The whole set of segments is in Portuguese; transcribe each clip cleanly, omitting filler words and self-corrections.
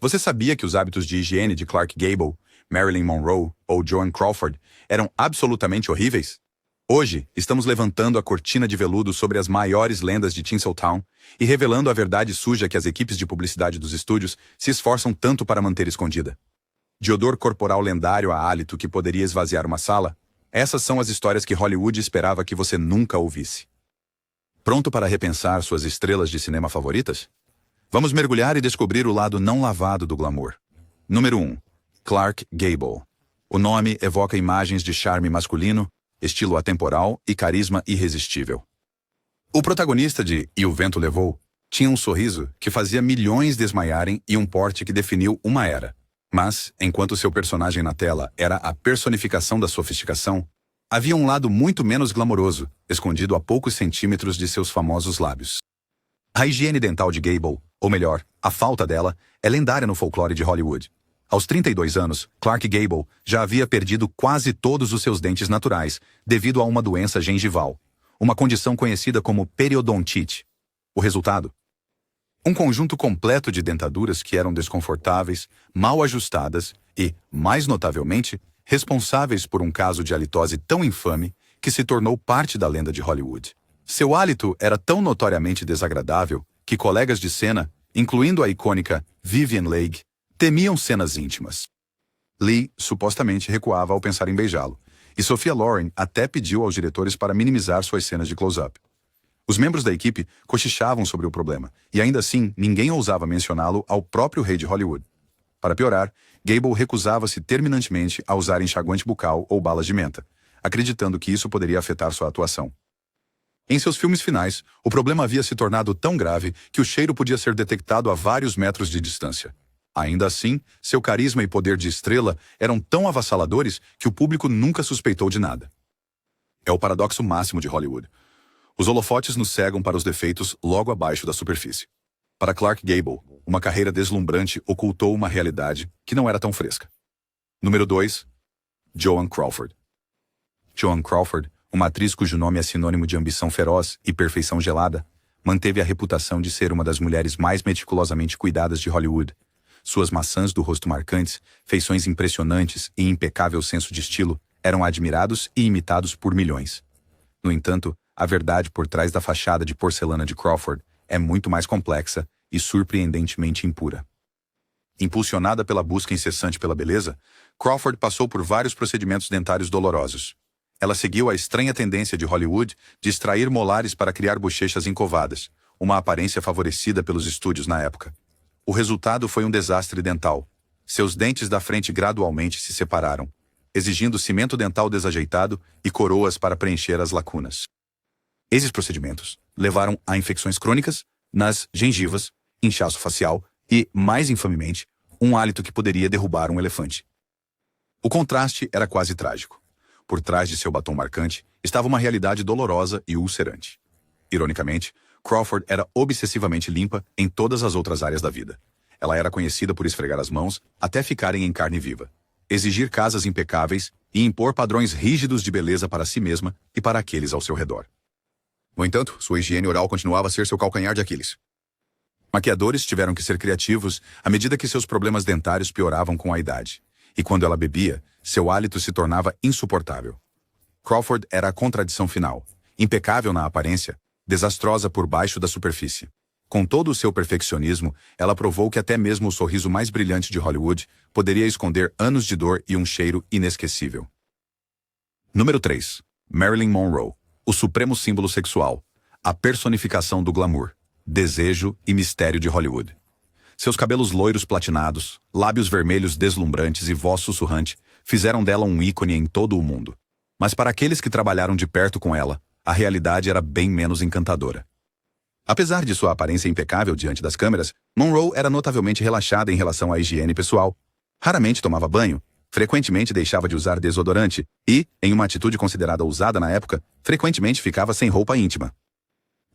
Você sabia que os hábitos de higiene de Clark Gable, Marilyn Monroe ou Joan Crawford eram absolutamente horríveis? Hoje, estamos levantando a cortina de veludo sobre as maiores lendas de Tinseltown e revelando a verdade suja que as equipes de publicidade dos estúdios se esforçam tanto para manter escondida. De odor corporal lendário a hálito que poderia esvaziar uma sala, essas são as histórias que Hollywood esperava que você nunca ouvisse. Pronto para repensar suas estrelas de cinema favoritas? Vamos mergulhar e descobrir o lado não lavado do glamour. Número 1. Clark Gable. O nome evoca imagens de charme masculino, estilo atemporal e carisma irresistível. O protagonista de E o Vento Levou tinha um sorriso que fazia milhões desmaiarem e um porte que definiu uma era. Mas, enquanto seu personagem na tela era a personificação da sofisticação, havia um lado muito menos glamouroso, escondido a poucos centímetros de seus famosos lábios. A higiene dental de Gable, ou melhor, a falta dela, é lendária no folclore de Hollywood. Aos 32 anos, Clark Gable já havia perdido quase todos os seus dentes naturais devido a uma doença gengival, uma condição conhecida como periodontite. O resultado? Um conjunto completo de dentaduras que eram desconfortáveis, mal ajustadas e, mais notavelmente, responsáveis por um caso de halitose tão infame que se tornou parte da lenda de Hollywood. Seu hálito era tão notoriamente desagradável que colegas de cena, incluindo a icônica Vivien Leigh, temiam cenas íntimas. Lee supostamente recuava ao pensar em beijá-lo, e Sophia Loren até pediu aos diretores para minimizar suas cenas de close-up. Os membros da equipe cochichavam sobre o problema, e ainda assim ninguém ousava mencioná-lo ao próprio rei de Hollywood. Para piorar, Gable recusava-se terminantemente a usar enxaguante bucal ou balas de menta, acreditando que isso poderia afetar sua atuação. Em seus filmes finais, o problema havia se tornado tão grave que o cheiro podia ser detectado a vários metros de distância. Ainda assim, seu carisma e poder de estrela eram tão avassaladores que o público nunca suspeitou de nada. É o paradoxo máximo de Hollywood. Os holofotes nos cegam para os defeitos logo abaixo da superfície. Para Clark Gable, uma carreira deslumbrante ocultou uma realidade que não era tão fresca. Número 2. Joan Crawford. Joan Crawford, uma atriz cujo nome é sinônimo de ambição feroz e perfeição gelada, manteve a reputação de ser uma das mulheres mais meticulosamente cuidadas de Hollywood. Suas maçãs do rosto marcantes, feições impressionantes e impecável senso de estilo eram admirados e imitados por milhões. No entanto, a verdade por trás da fachada de porcelana de Crawford é muito mais complexa e surpreendentemente impura. Impulsionada pela busca incessante pela beleza, Crawford passou por vários procedimentos dentários dolorosos. Ela seguiu a estranha tendência de Hollywood de extrair molares para criar bochechas encovadas, uma aparência favorecida pelos estúdios na época. O resultado foi um desastre dental. Seus dentes da frente gradualmente se separaram, exigindo cimento dental desajeitado e coroas para preencher as lacunas. Esses procedimentos levaram a infecções crônicas nas gengivas, inchaço facial e, mais infamemente, um hálito que poderia derrubar um elefante. O contraste era quase trágico. Por trás de seu batom marcante estava uma realidade dolorosa e ulcerante. Ironicamente, Crawford era obsessivamente limpa em todas as outras áreas da vida. Ela era conhecida por esfregar as mãos até ficarem em carne viva, exigir casas impecáveis e impor padrões rígidos de beleza para si mesma e para aqueles ao seu redor. No entanto, sua higiene oral continuava a ser seu calcanhar de Aquiles. Maquiadores tiveram que ser criativos à medida que seus problemas dentários pioravam com a idade. E quando ela bebia, seu hálito se tornava insuportável. Crawford era a contradição final, impecável na aparência, desastrosa por baixo da superfície. Com todo o seu perfeccionismo, ela provou que até mesmo o sorriso mais brilhante de Hollywood poderia esconder anos de dor e um cheiro inesquecível. Número 3. Marilyn Monroe. O supremo símbolo sexual, a personificação do glamour, desejo e mistério de Hollywood. Seus cabelos loiros platinados, lábios vermelhos deslumbrantes e voz sussurrante fizeram dela um ícone em todo o mundo. Mas para aqueles que trabalharam de perto com ela, a realidade era bem menos encantadora. Apesar de sua aparência impecável diante das câmeras, Monroe era notavelmente relaxada em relação à higiene pessoal. Raramente tomava banho, frequentemente deixava de usar desodorante e, em uma atitude considerada ousada na época, frequentemente ficava sem roupa íntima.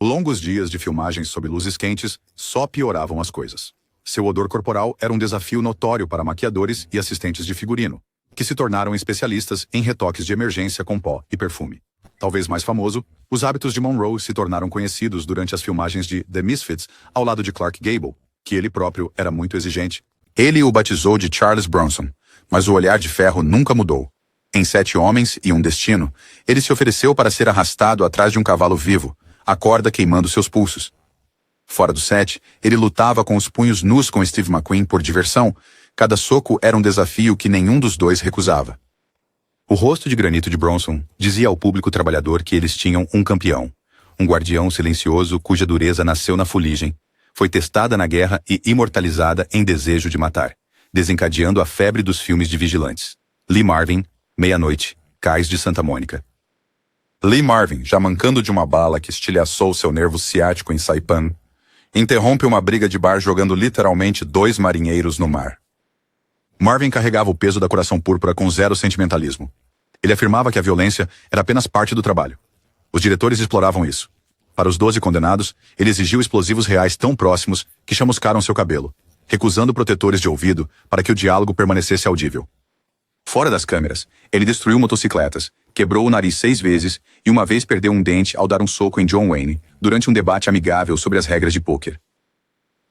Longos dias de filmagens sob luzes quentes só pioravam as coisas. Seu odor corporal era um desafio notório para maquiadores e assistentes de figurino, que se tornaram especialistas em retoques de emergência com pó e perfume. Talvez mais famoso, os hábitos de Monroe se tornaram conhecidos durante as filmagens de The Misfits ao lado de Clark Gable, que ele próprio era muito exigente, Ele o batizou de Charles Bronson, mas o olhar de ferro nunca mudou. Em 7 Homens e um Destino, ele se ofereceu para ser arrastado atrás de um cavalo vivo, a corda queimando seus pulsos. Fora do set, ele lutava com os punhos nus com Steve McQueen por diversão. Cada soco era um desafio que nenhum dos dois recusava. O rosto de granito de Bronson dizia ao público trabalhador que eles tinham um campeão, um guardião silencioso cuja dureza nasceu na fuligem, foi testada na guerra e imortalizada em desejo de matar, desencadeando a febre dos filmes de vigilantes. Lee Marvin, Meia-Noite, Cais de Santa Mônica. Lee Marvin, já mancando de uma bala que estilhaçou seu nervo ciático em Saipan, interrompe uma briga de bar jogando literalmente 2 marinheiros no mar. Marvin carregava o peso da Coração Púrpura com zero sentimentalismo. Ele afirmava que a violência era apenas parte do trabalho. Os diretores exploravam isso. Para os 12 condenados, ele exigiu explosivos reais tão próximos que chamuscaram seu cabelo, recusando protetores de ouvido para que o diálogo permanecesse audível. Fora das câmeras, ele destruiu motocicletas, quebrou o nariz 6 vezes e uma vez perdeu um dente ao dar um soco em John Wayne durante um debate amigável sobre as regras de pôquer.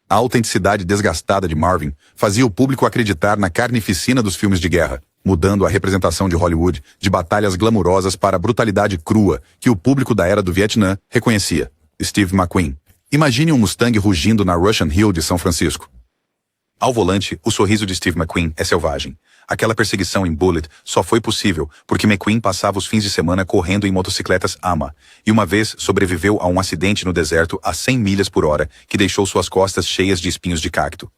A autenticidade desgastada de Marvin fazia o público acreditar na carnificina dos filmes de guerra, mudando a representação de Hollywood de batalhas glamurosas para a brutalidade crua que o público da era do Vietnã reconhecia. Steve McQueen. Imagine um Mustang rugindo na Russian Hill de São Francisco. Ao volante, o sorriso de Steve McQueen é selvagem. Aquela perseguição em Bullitt só foi possível porque McQueen passava os fins de semana correndo em motocicletas AMA e uma vez sobreviveu a um acidente no deserto a 100 milhas por hora que deixou suas costas cheias de espinhos de cacto.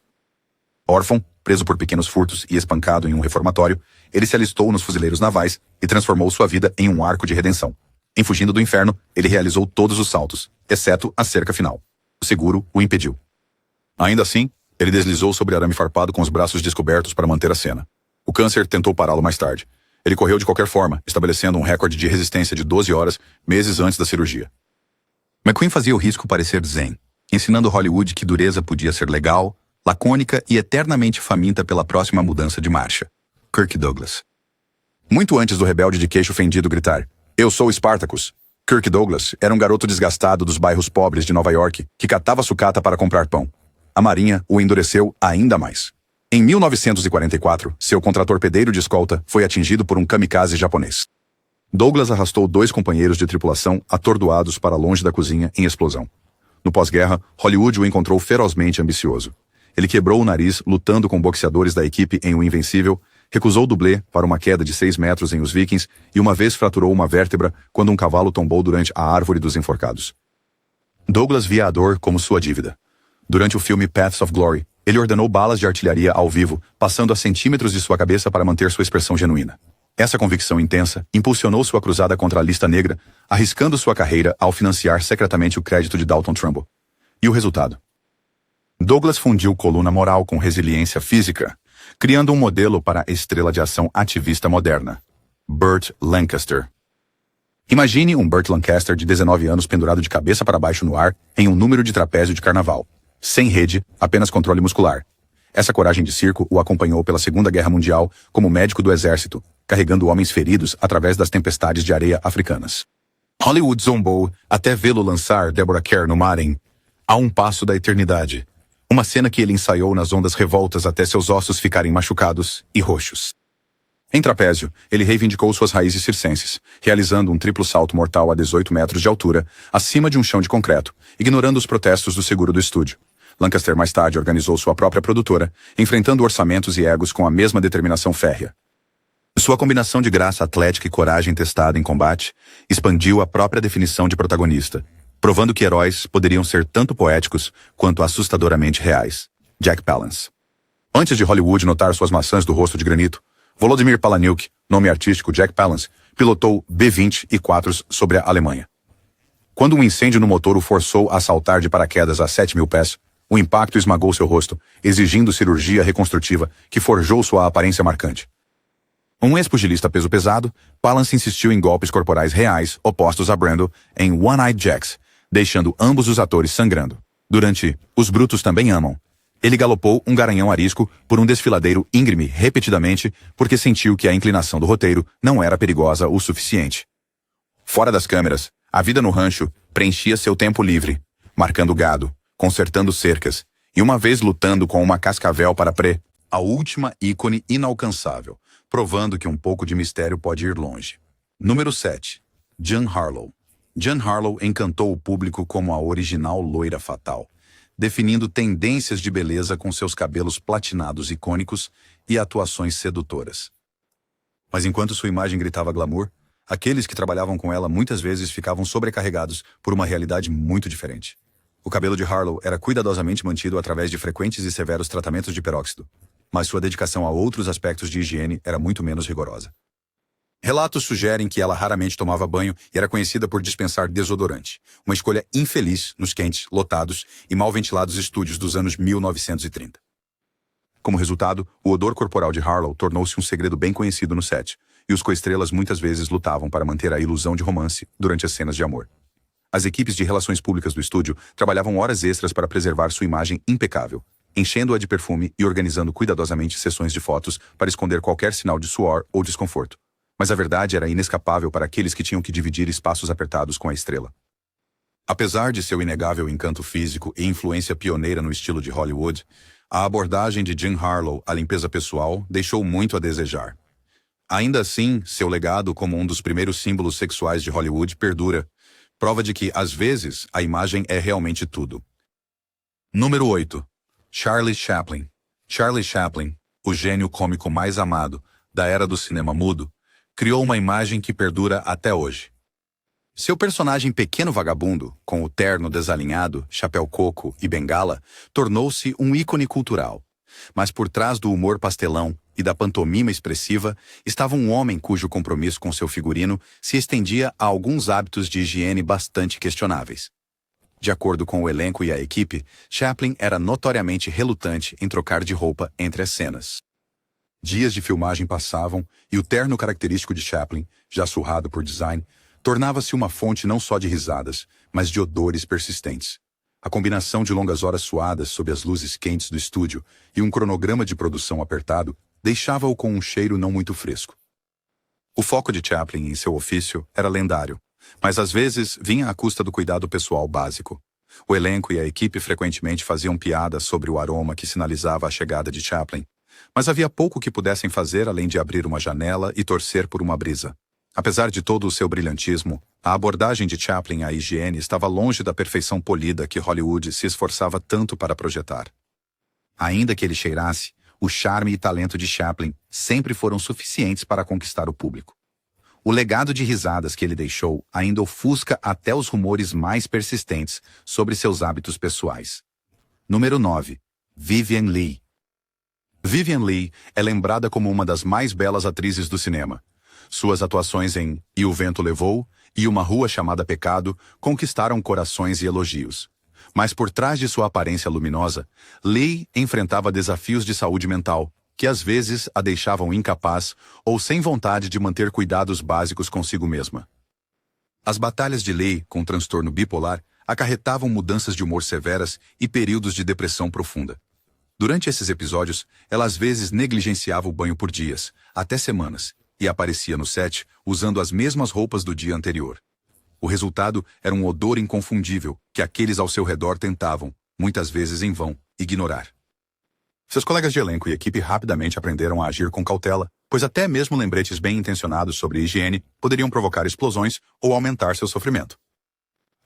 Órfão, preso por pequenos furtos e espancado em um reformatório, ele se alistou nos fuzileiros navais e transformou sua vida em um arco de redenção. Em fugindo do inferno, ele realizou todos os saltos, exceto a cerca final. O seguro o impediu. Ainda assim, ele deslizou sobre arame farpado com os braços descobertos para manter a cena. O câncer tentou pará-lo mais tarde. Ele correu de qualquer forma, estabelecendo um recorde de resistência de 12 horas, meses antes da cirurgia. McQueen fazia o risco parecer zen, ensinando Hollywood que dureza podia ser legal, lacônica e eternamente faminta pela próxima mudança de marcha. Kirk Douglas. Muito antes do rebelde de queixo fendido gritar, "Eu sou Spartacus", Kirk Douglas era um garoto desgastado dos bairros pobres de Nova York que catava sucata para comprar pão. A Marinha o endureceu ainda mais. Em 1944, seu contratorpedeiro de escolta foi atingido por um kamikaze japonês. Douglas arrastou 2 companheiros de tripulação atordoados para longe da cozinha em explosão. No pós-guerra, Hollywood o encontrou ferozmente ambicioso. Ele quebrou o nariz lutando com boxeadores da equipe em O Invencível, recusou dublê para uma queda de 6 metros em Os Vikings e uma vez fraturou uma vértebra quando um cavalo tombou durante a Árvore dos Enforcados. Douglas via a dor como sua dívida. Durante o filme Paths of Glory, ele ordenou balas de artilharia ao vivo, passando a centímetros de sua cabeça para manter sua expressão genuína. Essa convicção intensa impulsionou sua cruzada contra a lista negra, arriscando sua carreira ao financiar secretamente o crédito de Dalton Trumbo. E o resultado? Douglas fundiu coluna moral com resiliência física, criando um modelo para a estrela de ação ativista moderna, Burt Lancaster. Imagine um Burt Lancaster de 19 anos pendurado de cabeça para baixo no ar em um número de trapézio de carnaval. Sem rede, apenas controle muscular. Essa coragem de circo o acompanhou pela Segunda Guerra Mundial como médico do exército, carregando homens feridos através das tempestades de areia africanas. Hollywood zombou até vê-lo lançar Deborah Kerr no mar em A um Passo da Eternidade, uma cena que ele ensaiou nas ondas revoltas até seus ossos ficarem machucados e roxos. Em trapézio, ele reivindicou suas raízes circenses, realizando um triplo salto mortal a 18 metros de altura, acima de um chão de concreto, ignorando os protestos do seguro do estúdio. Lancaster mais tarde organizou sua própria produtora, enfrentando orçamentos e egos com a mesma determinação férrea. Sua combinação de graça atlética e coragem testada em combate expandiu a própria definição de protagonista, provando que heróis poderiam ser tanto poéticos quanto assustadoramente reais. Jack Palance. Antes de Hollywood notar suas maçãs do rosto de granito, Volodymyr Palahniuk, nome artístico Jack Palance, pilotou B-20 e quatros sobre a Alemanha. Quando um incêndio no motor o forçou a saltar de paraquedas a 7.000 pés, o impacto esmagou seu rosto, exigindo cirurgia reconstrutiva que forjou sua aparência marcante. Um ex-pugilista peso pesado, Palance insistiu em golpes corporais reais opostos a Brando em One-Eyed Jacks, deixando ambos os atores sangrando. Durante Os Brutos Também Amam, ele galopou um garanhão arisco por um desfiladeiro íngreme repetidamente porque sentiu que a inclinação do roteiro não era perigosa o suficiente. Fora das câmeras, a vida no rancho preenchia seu tempo livre, marcando gado, consertando cercas, e uma vez lutando com uma cascavel para a última ícone inalcançável, provando que um pouco de mistério pode ir longe. Número 7. Jean Harlow. Jean Harlow encantou o público como a original loira fatal, definindo tendências de beleza com seus cabelos platinados icônicos e atuações sedutoras. Mas enquanto sua imagem gritava glamour, aqueles que trabalhavam com ela muitas vezes ficavam sobrecarregados por uma realidade muito diferente. O cabelo de Harlow era cuidadosamente mantido através de frequentes e severos tratamentos de peróxido, mas sua dedicação a outros aspectos de higiene era muito menos rigorosa. Relatos sugerem que ela raramente tomava banho e era conhecida por dispensar desodorante, uma escolha infeliz nos quentes, lotados e mal ventilados estúdios dos anos 1930. Como resultado, o odor corporal de Harlow tornou-se um segredo bem conhecido no set, e os coestrelas muitas vezes lutavam para manter a ilusão de romance durante as cenas de amor. As equipes de relações públicas do estúdio trabalhavam horas extras para preservar sua imagem impecável, enchendo-a de perfume e organizando cuidadosamente sessões de fotos para esconder qualquer sinal de suor ou desconforto. Mas a verdade era inescapável para aqueles que tinham que dividir espaços apertados com a estrela. Apesar de seu inegável encanto físico e influência pioneira no estilo de Hollywood, a abordagem de Jean Harlow à limpeza pessoal deixou muito a desejar. Ainda assim, seu legado como um dos primeiros símbolos sexuais de Hollywood perdura, prova de que, às vezes, a imagem é realmente tudo. Número 8. Charlie Chaplin. Charlie Chaplin, o gênio cômico mais amado da era do cinema mudo, criou uma imagem que perdura até hoje. Seu personagem pequeno vagabundo, com o terno desalinhado, chapéu coco e bengala, tornou-se um ícone cultural. Mas por trás do humor pastelão e da pantomima expressiva, estava um homem cujo compromisso com seu figurino se estendia a alguns hábitos de higiene bastante questionáveis. De acordo com o elenco e a equipe, Chaplin era notoriamente relutante em trocar de roupa entre as cenas. Dias de filmagem passavam e o terno característico de Chaplin, já surrado por design, tornava-se uma fonte não só de risadas, mas de odores persistentes. A combinação de longas horas suadas sob as luzes quentes do estúdio e um cronograma de produção apertado deixava-o com um cheiro não muito fresco. O foco de Chaplin em seu ofício era lendário, mas às vezes vinha à custa do cuidado pessoal básico. O elenco e a equipe frequentemente faziam piadas sobre o aroma que sinalizava a chegada de Chaplin, mas havia pouco que pudessem fazer além de abrir uma janela e torcer por uma brisa. Apesar de todo o seu brilhantismo, a abordagem de Chaplin à higiene estava longe da perfeição polida que Hollywood se esforçava tanto para projetar. Ainda que ele cheirasse, o charme e talento de Chaplin sempre foram suficientes para conquistar o público. O legado de risadas que ele deixou ainda ofusca até os rumores mais persistentes sobre seus hábitos pessoais. Número 9. Vivien Leigh. Vivien Leigh é lembrada como uma das mais belas atrizes do cinema. Suas atuações em E o Vento Levou e Uma Rua Chamada Pecado conquistaram corações e elogios. Mas por trás de sua aparência luminosa, Leigh enfrentava desafios de saúde mental, que às vezes a deixavam incapaz ou sem vontade de manter cuidados básicos consigo mesma. As batalhas de Leigh com transtorno bipolar acarretavam mudanças de humor severas e períodos de depressão profunda. Durante esses episódios, ela às vezes negligenciava o banho por dias, até semanas, e aparecia no set usando as mesmas roupas do dia anterior. O resultado era um odor inconfundível que aqueles ao seu redor tentavam, muitas vezes em vão, ignorar. Seus colegas de elenco e equipe rapidamente aprenderam a agir com cautela, pois até mesmo lembretes bem intencionados sobre higiene poderiam provocar explosões ou aumentar seu sofrimento.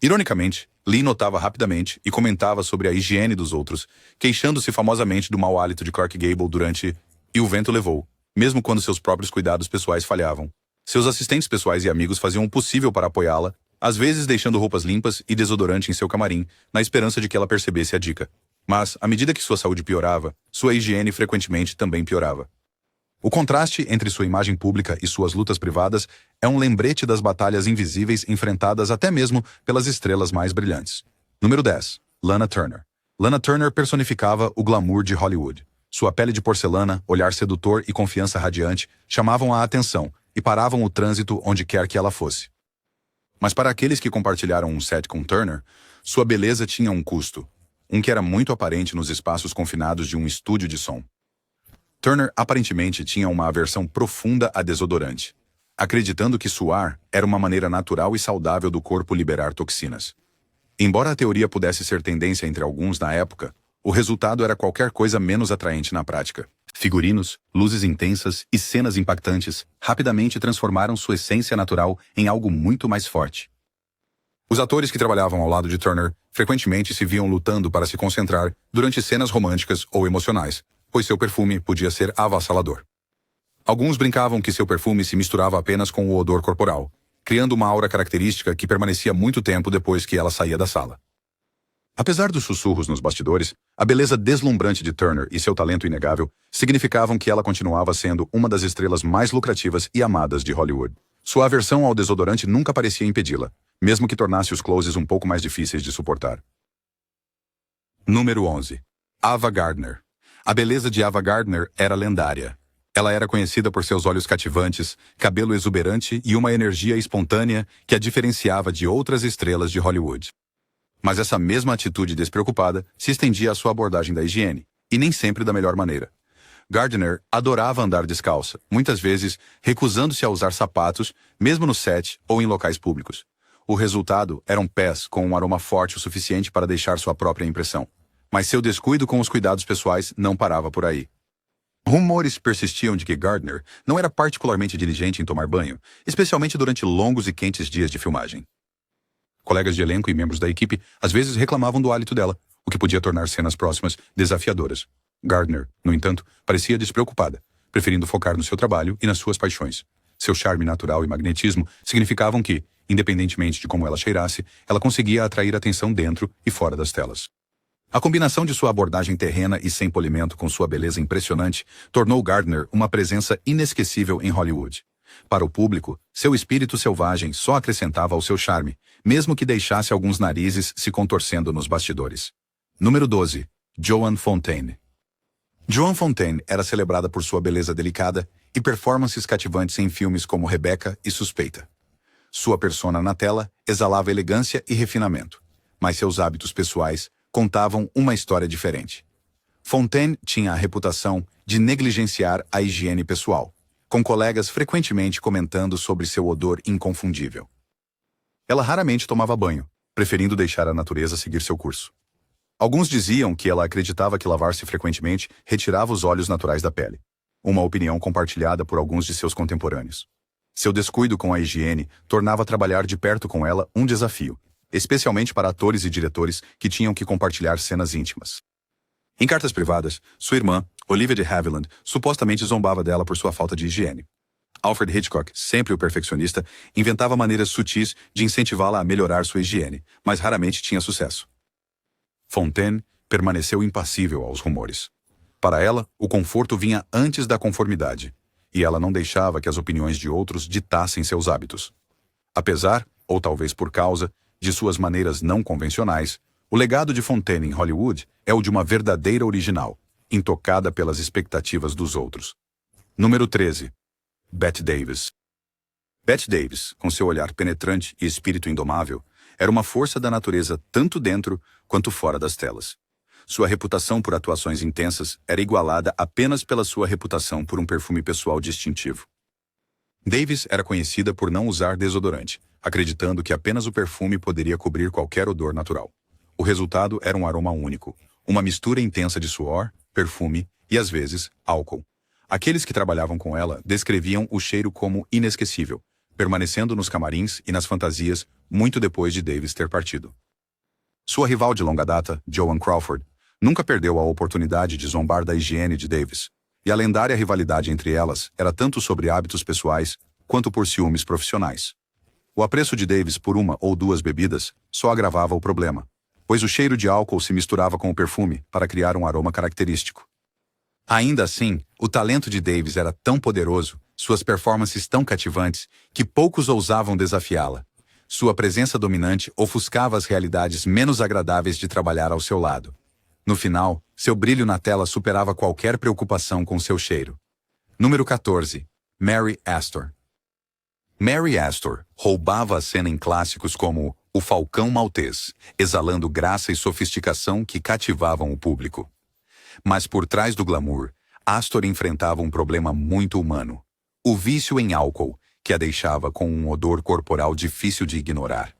Ironicamente, Leigh notava rapidamente e comentava sobre a higiene dos outros, queixando-se famosamente do mau hálito de Clark Gable durante E o Vento Levou, mesmo quando seus próprios cuidados pessoais falhavam. Seus assistentes pessoais e amigos faziam o possível para apoiá-la, às vezes deixando roupas limpas e desodorante em seu camarim, na esperança de que ela percebesse a dica. Mas, à medida que sua saúde piorava, sua higiene frequentemente também piorava. O contraste entre sua imagem pública e suas lutas privadas é um lembrete das batalhas invisíveis enfrentadas até mesmo pelas estrelas mais brilhantes. Número 10. Lana Turner. Lana Turner personificava o glamour de Hollywood. Sua pele de porcelana, olhar sedutor e confiança radiante chamavam a atenção e paravam o trânsito onde quer que ela fosse. Mas para aqueles que compartilharam um set com Turner, sua beleza tinha um custo, um que era muito aparente nos espaços confinados de um estúdio de som. Turner aparentemente tinha uma aversão profunda a desodorante, acreditando que suar era uma maneira natural e saudável do corpo liberar toxinas. Embora a teoria pudesse ser tendência entre alguns na época, o resultado era qualquer coisa menos atraente na prática. Figurinos, luzes intensas e cenas impactantes rapidamente transformaram sua essência natural em algo muito mais forte. Os atores que trabalhavam ao lado de Turner frequentemente se viam lutando para se concentrar durante cenas românticas ou emocionais, pois seu perfume podia ser avassalador. Alguns brincavam que seu perfume se misturava apenas com o odor corporal, criando uma aura característica que permanecia muito tempo depois que ela saía da sala. Apesar dos sussurros nos bastidores, a beleza deslumbrante de Turner e seu talento inegável significavam que ela continuava sendo uma das estrelas mais lucrativas e amadas de Hollywood. Sua aversão ao desodorante nunca parecia impedi-la, mesmo que tornasse os closes um pouco mais difíceis de suportar. Número 11. Ava Gardner. A beleza de Ava Gardner era lendária. Ela era conhecida por seus olhos cativantes, cabelo exuberante e uma energia espontânea que a diferenciava de outras estrelas de Hollywood. Mas essa mesma atitude despreocupada se estendia à sua abordagem da higiene, e nem sempre da melhor maneira. Gardner adorava andar descalça, muitas vezes recusando-se a usar sapatos, mesmo no set ou em locais públicos. O resultado eram pés com um aroma forte o suficiente para deixar sua própria impressão. Mas seu descuido com os cuidados pessoais não parava por aí. Rumores persistiam de que Gardner não era particularmente diligente em tomar banho, especialmente durante longos e quentes dias de filmagem. Colegas de elenco e membros da equipe às vezes reclamavam do hálito dela, o que podia tornar cenas próximas desafiadoras. Gardner, no entanto, parecia despreocupada, preferindo focar no seu trabalho e nas suas paixões. Seu charme natural e magnetismo significavam que, independentemente de como ela cheirasse, ela conseguia atrair atenção dentro e fora das telas. A combinação de sua abordagem terrena e sem polimento com sua beleza impressionante tornou Gardner uma presença inesquecível em Hollywood. Para o público, seu espírito selvagem só acrescentava ao seu charme, mesmo que deixasse alguns narizes se contorcendo nos bastidores. Número 12. Joan Fontaine. Joan Fontaine era celebrada por sua beleza delicada e performances cativantes em filmes como Rebecca e Suspeita. Sua persona na tela exalava elegância e refinamento, mas seus hábitos pessoais contavam uma história diferente. Fontaine tinha a reputação de negligenciar a higiene pessoal, com colegas frequentemente comentando sobre seu odor inconfundível. Ela raramente tomava banho, preferindo deixar a natureza seguir seu curso. Alguns diziam que ela acreditava que lavar-se frequentemente retirava os óleos naturais da pele, uma opinião compartilhada por alguns de seus contemporâneos. Seu descuido com a higiene tornava trabalhar de perto com ela um desafio, especialmente para atores e diretores que tinham que compartilhar cenas íntimas. Em cartas privadas, sua irmã, Olivia de Havilland, supostamente zombava dela por sua falta de higiene. Alfred Hitchcock, sempre o perfeccionista, inventava maneiras sutis de incentivá-la a melhorar sua higiene, mas raramente tinha sucesso. Fontaine permaneceu impassível aos rumores. Para ela, o conforto vinha antes da conformidade, e ela não deixava que as opiniões de outros ditassem seus hábitos. Apesar, ou talvez por causa, de suas maneiras não convencionais, o legado de Fontaine em Hollywood é o de uma verdadeira original, intocada pelas expectativas dos outros. Número 13. Bette Davis. Bette Davis, com seu olhar penetrante e espírito indomável, era uma força da natureza tanto dentro quanto fora das telas. Sua reputação por atuações intensas era igualada apenas pela sua reputação por um perfume pessoal distintivo. Davis era conhecida por não usar desodorante, acreditando que apenas o perfume poderia cobrir qualquer odor natural. O resultado era um aroma único, uma mistura intensa de suor, perfume e, às vezes, álcool. Aqueles que trabalhavam com ela descreviam o cheiro como inesquecível, permanecendo nos camarins e nas fantasias muito depois de Davis ter partido. Sua rival de longa data, Joan Crawford, nunca perdeu a oportunidade de zombar da higiene de Davis, e a lendária rivalidade entre elas era tanto sobre hábitos pessoais quanto por ciúmes profissionais. O apreço de Davis por uma ou duas bebidas só agravava o problema, pois o cheiro de álcool se misturava com o perfume para criar um aroma característico. Ainda assim, o talento de Davis era tão poderoso, suas performances tão cativantes, que poucos ousavam desafiá-la. Sua presença dominante ofuscava as realidades menos agradáveis de trabalhar ao seu lado. No final, seu brilho na tela superava qualquer preocupação com seu cheiro. Número 14. Mary Astor. Mary Astor roubava a cena em clássicos como O Falcão Maltês, exalando graça e sofisticação que cativavam o público. Mas por trás do glamour, Astor enfrentava um problema muito humano: o vício em álcool, que a deixava com um odor corporal difícil de ignorar.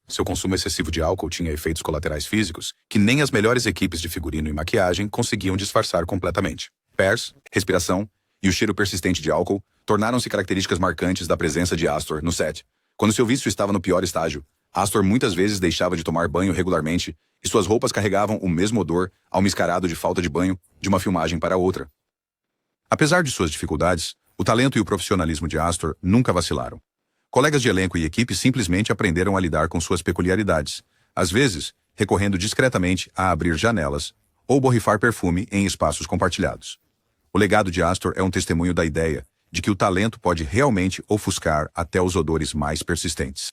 Seu consumo excessivo de álcool tinha efeitos colaterais físicos que nem as melhores equipes de figurino e maquiagem conseguiam disfarçar completamente. Pairs, respiração e o cheiro persistente de álcool tornaram-se características marcantes da presença de Astor no set. Quando seu vício estava no pior estágio, Astor muitas vezes deixava de tomar banho regularmente e suas roupas carregavam o mesmo odor almiscarado de falta de banho de uma filmagem para outra. Apesar de suas dificuldades, o talento e o profissionalismo de Astor nunca vacilaram. Colegas de elenco e equipe simplesmente aprenderam a lidar com suas peculiaridades, às vezes recorrendo discretamente a abrir janelas ou borrifar perfume em espaços compartilhados. O legado de Astor é um testemunho da ideia de que o talento pode realmente ofuscar até os odores mais persistentes.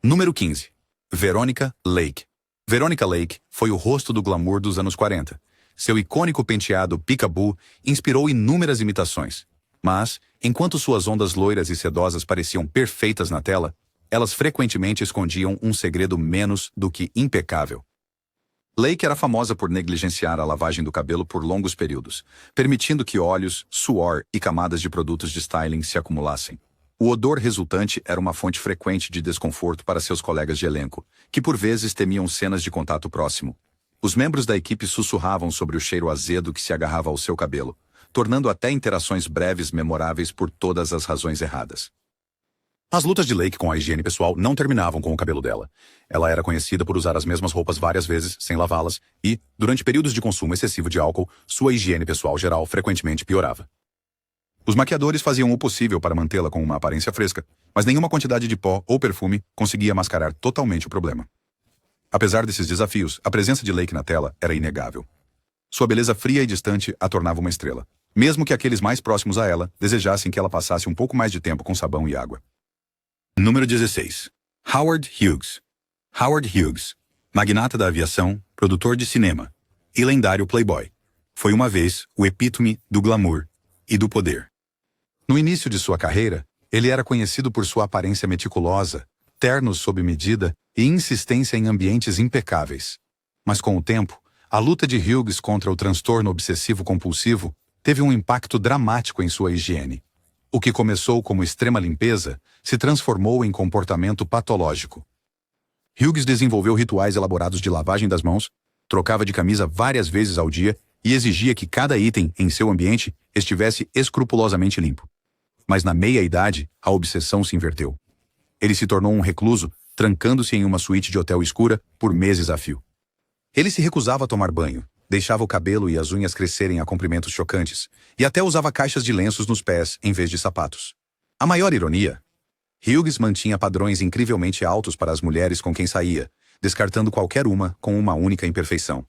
Número 15. Veronica Lake. Veronica Lake foi o rosto do glamour dos anos 40. Seu icônico penteado peekaboo inspirou inúmeras imitações. Mas, enquanto suas ondas loiras e sedosas pareciam perfeitas na tela, elas frequentemente escondiam um segredo menos do que impecável. Lake era famosa por negligenciar a lavagem do cabelo por longos períodos, permitindo que óleos, suor e camadas de produtos de styling se acumulassem. O odor resultante era uma fonte frequente de desconforto para seus colegas de elenco, que por vezes temiam cenas de contato próximo. Os membros da equipe sussurravam sobre o cheiro azedo que se agarrava ao seu cabelo, tornando até interações breves memoráveis por todas as razões erradas. As lutas de Lake com a higiene pessoal não terminavam com o cabelo dela. Ela era conhecida por usar as mesmas roupas várias vezes, sem lavá-las, e, durante períodos de consumo excessivo de álcool, sua higiene pessoal geral frequentemente piorava. Os maquiadores faziam o possível para mantê-la com uma aparência fresca, mas nenhuma quantidade de pó ou perfume conseguia mascarar totalmente o problema. Apesar desses desafios, a presença de Lake na tela era inegável. Sua beleza fria e distante a tornava uma estrela, mesmo que aqueles mais próximos a ela desejassem que ela passasse um pouco mais de tempo com sabão e água. Número 16. Howard Hughes. Howard Hughes, magnata da aviação, produtor de cinema e lendário playboy, foi uma vez o epítome do glamour e do poder. No início de sua carreira, ele era conhecido por sua aparência meticulosa, ternos sob medida e insistência em ambientes impecáveis. Mas com o tempo, a luta de Hughes contra o transtorno obsessivo-compulsivo teve um impacto dramático em sua higiene. O que começou como extrema limpeza se transformou em comportamento patológico. Hughes desenvolveu rituais elaborados de lavagem das mãos, trocava de camisa várias vezes ao dia e exigia que cada item em seu ambiente estivesse escrupulosamente limpo. Mas na meia-idade, a obsessão se inverteu. Ele se tornou um recluso, trancando-se em uma suíte de hotel escura por meses a fio. Ele se recusava a tomar banho, deixava o cabelo e as unhas crescerem a comprimentos chocantes, e até usava caixas de lenços nos pés em vez de sapatos. A maior ironia: Hughes mantinha padrões incrivelmente altos para as mulheres com quem saía, descartando qualquer uma com uma única imperfeição.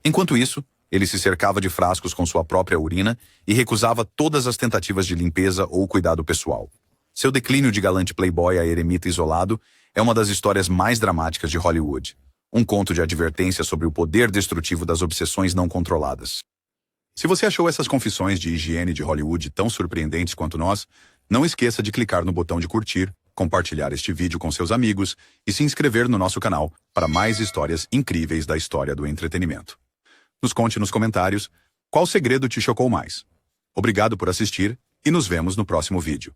Enquanto isso, ele se cercava de frascos com sua própria urina e recusava todas as tentativas de limpeza ou cuidado pessoal. Seu declínio de galante playboy a eremita isolado é uma das histórias mais dramáticas de Hollywood. Um conto de advertência sobre o poder destrutivo das obsessões não controladas. Se você achou essas confissões de higiene de Hollywood tão surpreendentes quanto nós, não esqueça de clicar no botão de curtir, compartilhar este vídeo com seus amigos e se inscrever no nosso canal para mais histórias incríveis da história do entretenimento. Nos conte nos comentários qual segredo te chocou mais. Obrigado por assistir e nos vemos no próximo vídeo.